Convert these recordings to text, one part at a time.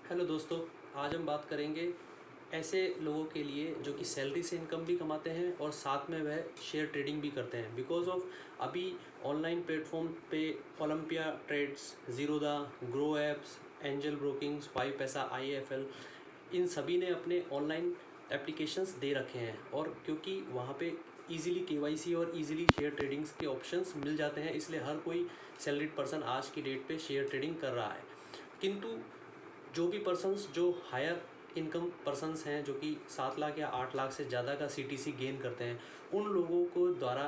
Hello दोस्तों, आज हम बात करेंगे ऐसे लोगों के लिए जो कि सैलरी से इनकम भी कमाते हैं और साथ में वह शेयर ट्रेडिंग भी करते हैं। बिकॉज ऑफ अभी ऑनलाइन प्लेटफॉर्म पे Olympia trades, Zerodha, Groww apps, Angel brokings, Y paisa, IFL, इन सभी ने अपने ऑनलाइन एप्लीकेशंस दे रखे हैं। और क्योंकि वहाँ पे इजीली KYC और इजीली शेयर ट्रेडिंग्स के ऑप्शंस मिल जाते हैं, इसलिए हर कोई सैलरीड पर्सन आज की डेट पे शेयर ट्रेडिंग कर रहा है। किंतु जो भी पर्सन्स जो हायर इनकम पर्सन्स हैं, जो कि 7 लाख या 8 लाख से ज़्यादा का CTC गेन करते हैं, उन लोगों को द्वारा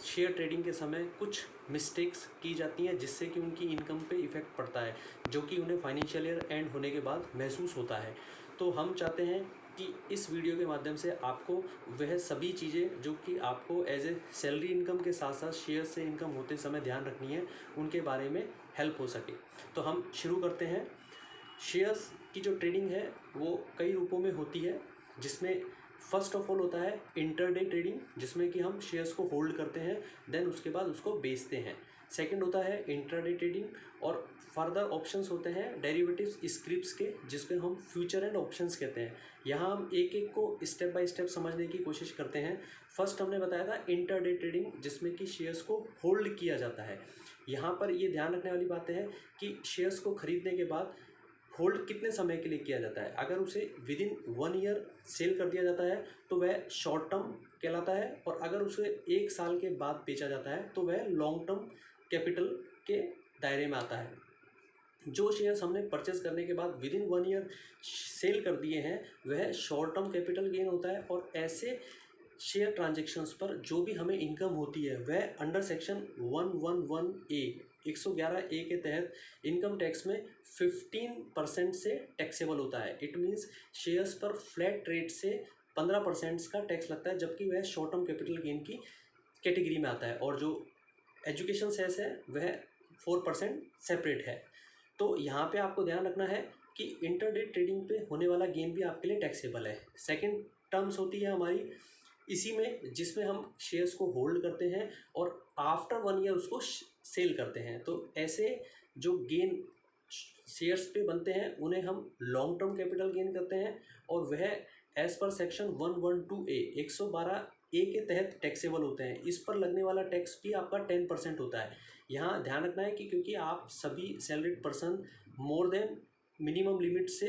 शेयर ट्रेडिंग के समय कुछ मिस्टेक्स की जाती हैं, जिससे कि उनकी इनकम पे इफ़ेक्ट पड़ता है, जो कि उन्हें फाइनेंशियल ईयर एंड होने के बाद महसूस होता है। तो हम चाहते हैं कि इस वीडियो के माध्यम से आपको वह सभी चीज़ें जो कि आपको एज ए सैलरी इनकम के साथ साथ शेयर से इनकम होते समय ध्यान रखनी है, उनके बारे में हेल्प हो सके। तो हम शुरू करते हैं। शेयर्स की जो ट्रेडिंग है वो कई रूपों में होती है, जिसमें फर्स्ट ऑफ ऑल होता है इंटरडे ट्रेडिंग, जिसमें कि हम शेयर्स को होल्ड करते हैं, देन उसके बाद उसको बेचते हैं। सेकंड होता है इंट्राडे ट्रेडिंग, और फर्दर ऑप्शंस होते हैं डेरिवेटिव्स स्क्रिप्ट्स के, जिसको हम फ्यूचर एंड ऑप्शंस कहते हैं। यहाँ हम एक एक को स्टेप बाय स्टेप समझने की कोशिश करते हैं। फर्स्ट हमने बताया था इंटरडे ट्रेडिंग, जिसमें कि शेयर्स को होल्ड किया जाता है। यहाँ पर ये ध्यान रखने वाली बातें हैं कि शेयर्स को खरीदने के बाद होल्ड कितने समय के लिए किया जाता है। अगर उसे विद इन 1 ईयर सेल कर दिया जाता है तो वह शॉर्ट टर्म कहलाता है, और अगर उसे 1 साल के बाद बेचा जाता है तो वह लॉन्ग टर्म कैपिटल के दायरे में आता है। जो शेयर्स हमने परचेज करने के बाद विद इन 1 ईयर सेल कर दिए हैं, वह शॉर्ट टर्म कैपिटल गेन होता है। और ऐसे शेयर ट्रांजेक्शन्स पर जो भी हमें इनकम होती है, वह अंडर सेक्शन 111A 111A के तहत इनकम टैक्स में 15% से टैक्सेबल होता है। इट मीन्स शेयर्स पर फ्लैट रेट से 15% का टैक्स लगता है, जबकि वह शॉर्ट टर्म कैपिटल गेन की कैटेगरी में आता है। और जो एजुकेशन सेस है वह 4% सेपरेट है। तो यहाँ पे आपको ध्यान रखना है कि इंटरडे ट्रेडिंग पे होने वाला गेन भी आपके लिए टैक्सेबल है। सेकंड टर्म्स होती है हमारी इसी में, जिसमें हम शेयर्स को होल्ड करते हैं और आफ्टर 1 ईयर उसको सेल करते हैं। तो ऐसे जो गेन शेयर्स पे बनते हैं उन्हें हम लॉन्ग टर्म कैपिटल गेन करते हैं, और वह as per section 112A 112A के तहत टैक्सेबल होते हैं। इस पर लगने वाला टैक्स भी आपका 10% होता है। यहाँ ध्यान रखना है कि क्योंकि आप सभी salaried person more than minimum limit से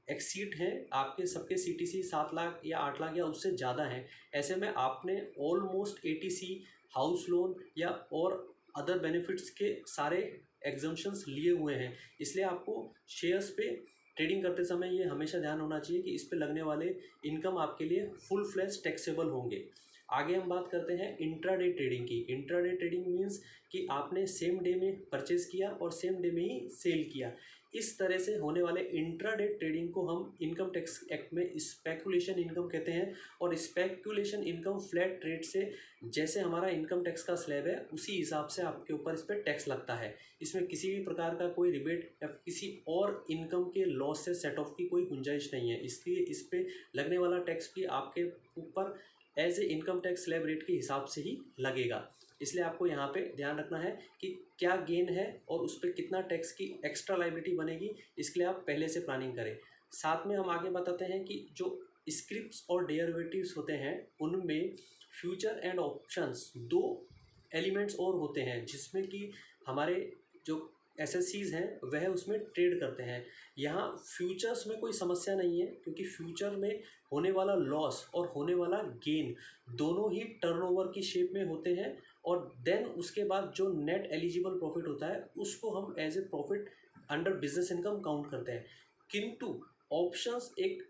एक्सीड हैं, आपके सबके CTC 7 लाख या 8 लाख या उससे ज़्यादा हैं, ऐसे में आपने ऑलमोस्ट ATC, हाउस लोन या और अदर बेनिफिट्स के सारे एग्जम्पशंस लिए हुए हैं। इसलिए आपको शेयर्स पे ट्रेडिंग करते समय ये हमेशा ध्यान होना चाहिए कि इस पे लगने वाले इनकम आपके लिए फुल फ्लैश टैक्सेबल होंगे। आगे हम बात करते हैं इंट्राडे ट्रेडिंग की। इंट्राडे ट्रेडिंग मीन्स कि आपने सेम डे में परचेज किया और सेम डे में ही सेल किया। इस तरह से होने वाले इंट्राडे ट्रेडिंग को हम इनकम टैक्स एक्ट में स्पेकुलेशन इनकम कहते हैं। और स्पेकुलेशन इनकम फ्लैट रेट से, जैसे हमारा इनकम टैक्स का स्लैब है उसी हिसाब से आपके ऊपर इस पर टैक्स लगता है। इसमें किसी भी प्रकार का कोई रिबेट या किसी और इनकम के लॉस से सेट ऑफ की कोई गुंजाइश नहीं है। इसलिए इस पर लगने वाला टैक्स भी आपके ऊपर as a income tax slab rate के हिसाब से ही लगेगा। इसलिए आपको यहाँ पे ध्यान रखना है कि क्या गेन है और उस पर कितना टैक्स की एक्स्ट्रा लायबिलिटी बनेगी, इसके लिए आप पहले से प्लानिंग करें। साथ में हम आगे बताते हैं कि जो स्क्रिप्ट्स और डेरिवेटिव्स होते हैं उनमें फ्यूचर एंड ऑप्शंस दो एलिमेंट्स और होते हैं, जिसमें कि हमारे जो SSCs हैं वह उसमें ट्रेड करते हैं। यहाँ फ्यूचर्स में कोई समस्या नहीं है, क्योंकि फ्यूचर में होने वाला लॉस और होने वाला गेन दोनों ही टर्नओवर की शेप में होते हैं। और देन उसके बाद जो नेट एलिजिबल प्रॉफिट होता है उसको हम as a profit under business income count करते हैं। किंतु ऑप्शंस एक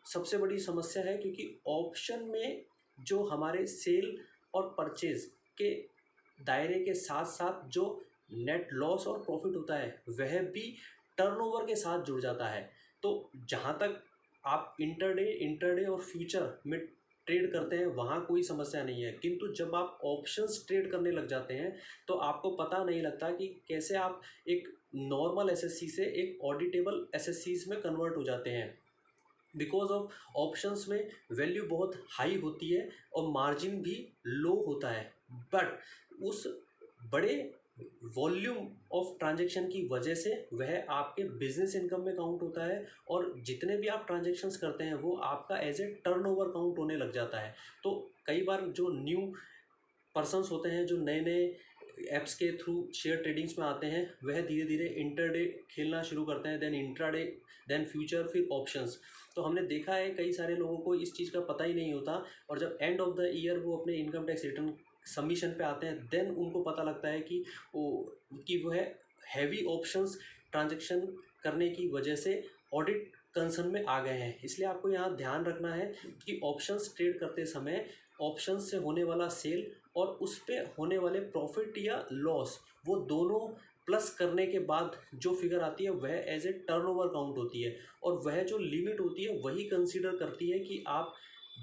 सबसे बड़ी समस्या है, क्योंकि ऑप्शन में जो हमारे सेल और परचेज के दायरे के साथ साथ जो नेट लॉस और प्रॉफिट होता है वह भी टर्नओवर के साथ जुड़ जाता है। तो जहाँ तक आप इंटरडे और फ्यूचर में ट्रेड करते हैं वहाँ कोई समस्या नहीं है, किंतु जब आप ऑप्शंस ट्रेड करने लग जाते हैं तो आपको पता नहीं लगता कि कैसे आप एक नॉर्मल SSC से एक ऑडिटेबल SSCs में कन्वर्ट हो जाते हैं। बिकॉज ऑफ ऑप्शंस में वैल्यू बहुत हाई होती है और मार्जिन भी लो होता है, बट उस बड़े वॉल्यूम ऑफ ट्रांजैक्शन की वजह से वह आपके बिजनेस इनकम में काउंट होता है, और जितने भी आप ट्रांजैक्शंस करते हैं वो आपका एज ए टर्नओवर काउंट होने लग जाता है। तो कई बार जो न्यू पर्सन्स होते हैं, जो नए नए ऐप्स के थ्रू शेयर ट्रेडिंग्स में आते हैं, वह धीरे धीरे इंटरडे खेलना शुरू करते हैं, देन इंट्राडे, देन फ्यूचर, फिर ऑप्शंस। तो हमने देखा है कई सारे लोगों को इस चीज़ का पता ही नहीं होता, और जब एंड ऑफ द ईयर वो अपने इनकम टैक्स रिटर्न सबमिशन पे आते हैं, देन उनको पता लगता है कि वह हैवी ऑप्शंस ट्रांजेक्शन करने की वजह से ऑडिट कंसर्न में आ गए हैं। इसलिए आपको यहाँ ध्यान रखना है कि ऑप्शंस ट्रेड करते समय ऑप्शंस से होने वाला सेल और उस पे होने वाले प्रॉफिट या लॉस, वो दोनों प्लस करने के बाद जो फिगर आती है वह एज ए टर्नओवर काउंट होती है, और वह जो लिमिट होती है वही कंसीडर करती है कि आप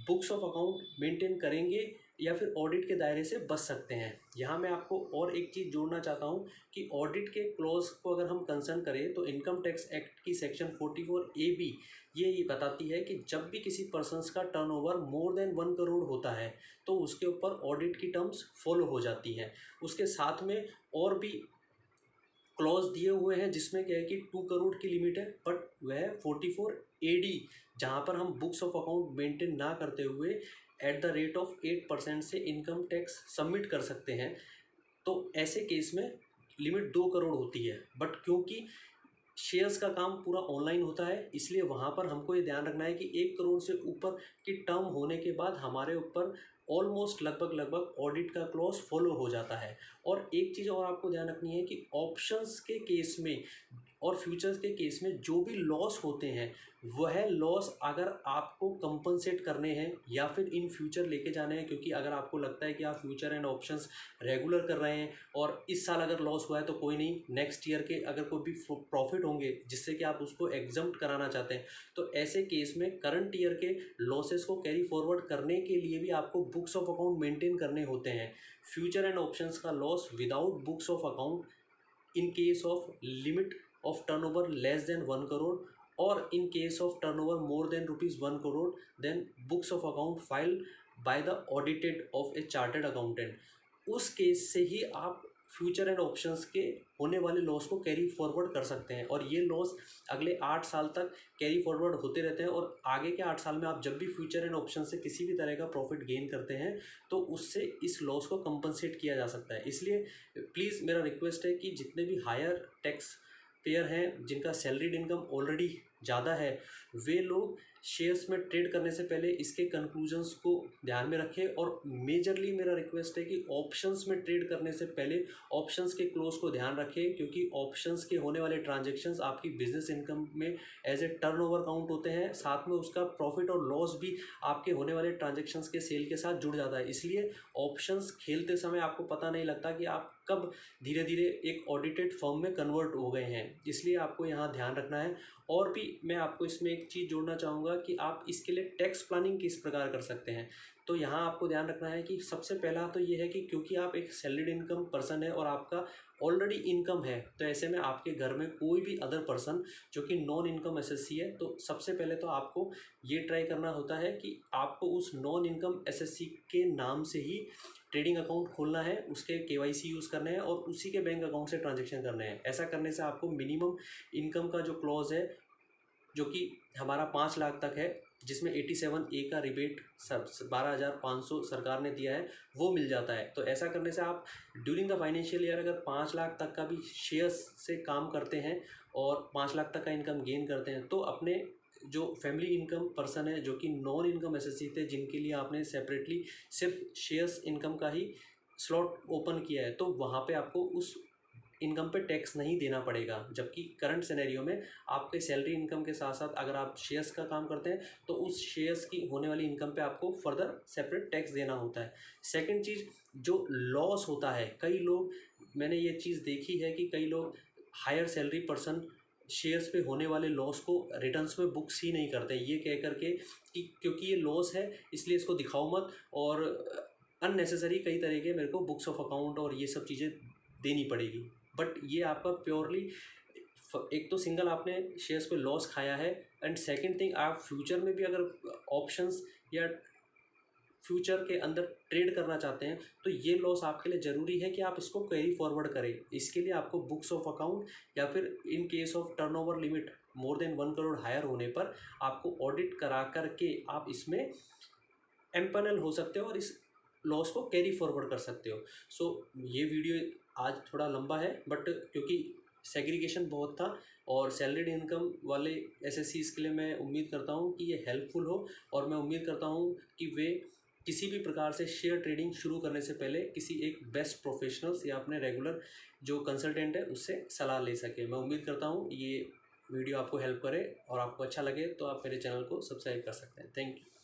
बुक्स ऑफ अकाउंट मेंटेन करेंगे या फिर ऑडिट के दायरे से बच सकते हैं। यहाँ मैं आपको और एक चीज़ जोड़ना चाहता हूँ कि ऑडिट के क्लॉज को अगर हम कंसर्न करें तो इनकम टैक्स एक्ट की सेक्शन 44A ये बताती है कि जब भी किसी पर्सनस का टर्नओवर मोर देन 1 करोड़ होता है तो उसके ऊपर ऑडिट की टर्म्स फॉलो हो जाती हैं। उसके साथ में और भी क्लॉज दिए हुए हैं जिसमें क्या है कि 2 करोड़ की लिमिट है, बट वह 44AD जहाँ पर हम बुक्स ऑफ अकाउंट मेंटेन ना करते हुए एट द रेट ऑफ 8% से इनकम टैक्स सबमिट कर सकते हैं, तो ऐसे केस में लिमिट 2 करोड़ होती है। बट क्योंकि शेयर्स का काम पूरा ऑनलाइन होता है, इसलिए वहाँ पर हमको ये ध्यान रखना है कि 1 करोड़ से ऊपर की टर्म होने के बाद हमारे ऊपर ऑलमोस्ट लगभग ऑडिट का क्लॉज फॉलो हो जाता है। और एक चीज़ और आपको ध्यान रखनी है कि ऑप्शंस के केस में और फ्यूचर्स के केस में जो भी लॉस होते हैं, वह लॉस अगर आपको कंपनसेट करने हैं या फिर इन फ्यूचर लेके जाने हैं, क्योंकि अगर आपको लगता है कि आप फ्यूचर एंड ऑप्शंस रेगुलर कर रहे हैं और इस साल अगर लॉस हुआ है तो कोई नहीं, नेक्स्ट ईयर के अगर कोई भी प्रॉफिट होंगे जिससे कि आप उसको एग्जम्प्ट कराना चाहते हैं, तो ऐसे केस में करंट ईयर के लॉसेस को कैरी फॉरवर्ड करने के लिए भी आपको बुक्स ऑफ अकाउंट मेंटेन करने होते हैं। फ्यूचर एंड ऑप्शंस का loss without books of account in case of limit of turnover less than 1 crore, or in case of turnover more than rupees 1 crore, then books of account filed by the audited of a chartered accountant, उस case से ही आप future and options के होने वाले loss को carry forward कर सकते हैं, और ये लॉस अगले 8 साल तक कैरी फॉरवर्ड होते रहते हैं, और आगे के 8 साल में आप जब भी फ्यूचर एंड ऑप्शन से किसी भी तरह का प्रॉफिट गेन करते हैं तो उससे इस लॉस को कंपनसेट किया जा सकता है। इसलिए प्लीज़ मेरा रिक्वेस्ट है कि जितने भी हायर टैक्स पेयर हैं जिनका सैलरीड इनकम ऑलरेडी ज़्यादा है, वे लोग शेयर्स में ट्रेड करने से पहले इसके कंक्लूजन्स को ध्यान में रखें, और मेजरली मेरा रिक्वेस्ट है कि ऑप्शंस में ट्रेड करने से पहले ऑप्शंस के क्लोज को ध्यान रखें, क्योंकि ऑप्शंस के होने वाले ट्रांजैक्शंस आपकी बिजनेस इनकम में एज ए टर्नओवर काउंट होते हैं, साथ में उसका प्रॉफिट और लॉस भी आपके होने वाले ट्रांजैक्शंस के सेल के साथ जुड़ जाता है। इसलिए ऑप्शंस खेलते समय आपको पता नहीं लगता कि आप कब धीरे धीरे एक ऑडिटेड फर्म में कन्वर्ट हो गए हैं, इसलिए आपको यहाँ ध्यान रखना है। और भी मैं आपको इसमें एक चीज़ जोड़ना चाहूँगा कि आप इसके लिए टैक्स प्लानिंग किस प्रकार कर सकते हैं। तो यहाँ आपको ध्यान रखना है कि सबसे पहला तो ये है कि क्योंकि आप एक सैलरीड इनकम पर्सन है और आपका ऑलरेडी इनकम है, तो ऐसे में आपके घर में कोई भी अदर पर्सन जो कि नॉन इनकम एसएससी है, तो सबसे पहले तो आपको ये ट्राई करना होता है कि आपको उस नॉन इनकम एसएससी के नाम से ही ट्रेडिंग अकाउंट खोलना है, उसके केवाईसी यूज़ करने हैं और उसी के बैंक अकाउंट से ट्रांजैक्शन करने हैं। ऐसा करने से आपको मिनिमम इनकम का जो क्लॉज है, जो कि हमारा 5 लाख तक है, जिसमें 87A का रिबेट 12,500 सरकार ने दिया है, वो मिल जाता है। तो ऐसा करने से आप ड्यूरिंग द फाइनेंशियल ईयर अगर 5 लाख तक का भी शेयर्स से काम करते हैं और 5 लाख तक का इनकम गेन करते हैं, तो अपने जो फैमिली इनकम पर्सन है जो कि नॉन इनकम एसएससी थे, जिनके लिए आपने सेपरेटली सिर्फ शेयर्स इनकम का ही स्लॉट ओपन किया है, तो वहाँ पे आपको उस इनकम पे टैक्स नहीं देना पड़ेगा। जबकि करंट सिनेरियो में आपके सैलरी इनकम के साथ साथ अगर आप शेयर्स का काम करते हैं तो उस शेयर्स की होने वाली इनकम पे आपको फर्दर सेपरेट टैक्स देना होता है। सेकंड चीज़, जो लॉस होता है, कई लोग, मैंने ये चीज़ देखी है कि कई लोग हायर सैलरी पर्सन शेयर्स पे होने वाले लॉस को रिटर्न्स में बुक्स ही नहीं करते, ये कह करके कि क्योंकि ये लॉस है इसलिए इसको दिखाओ मत, और अननेसेसरी कई तरह के मेरे को बुक्स ऑफ अकाउंट और ये सब चीज़ें देनी पड़ेगी। बट ये आपका प्योरली, एक तो सिंगल आपने शेयर्स पे लॉस खाया है, एंड सेकंड थिंग आप फ्यूचर में भी अगर ऑप्शंस या फ्यूचर के अंदर ट्रेड करना चाहते हैं तो ये लॉस आपके लिए ज़रूरी है कि आप इसको कैरी फॉरवर्ड करें। इसके लिए आपको बुक्स ऑफ अकाउंट या फिर in case of turnover limit more than 1 crore higher होने पर आपको ऑडिट करा कर के आप इसमें एम्पैनल हो सकते हो और इस लॉस को कैरी फॉरवर्ड कर सकते हो। सो ये वीडियो आज थोड़ा लंबा है, बट क्योंकि सेग्रीगेशन बहुत था और सैलरीड इनकम वाले एसएससीज के लिए मैं उम्मीद करता हूँ कि ये हेल्पफुल हो, और मैं उम्मीद करता हूँ कि वे किसी भी प्रकार से शेयर ट्रेडिंग शुरू करने से पहले किसी एक बेस्ट प्रोफेशनल्स या अपने रेगुलर जो कंसल्टेंट है उससे सलाह ले सके। मैं उम्मीद करता हूँ ये वीडियो आपको हेल्प करे और आपको अच्छा लगे तो आप मेरे चैनल को सब्सक्राइब कर सकते हैं। Thank you.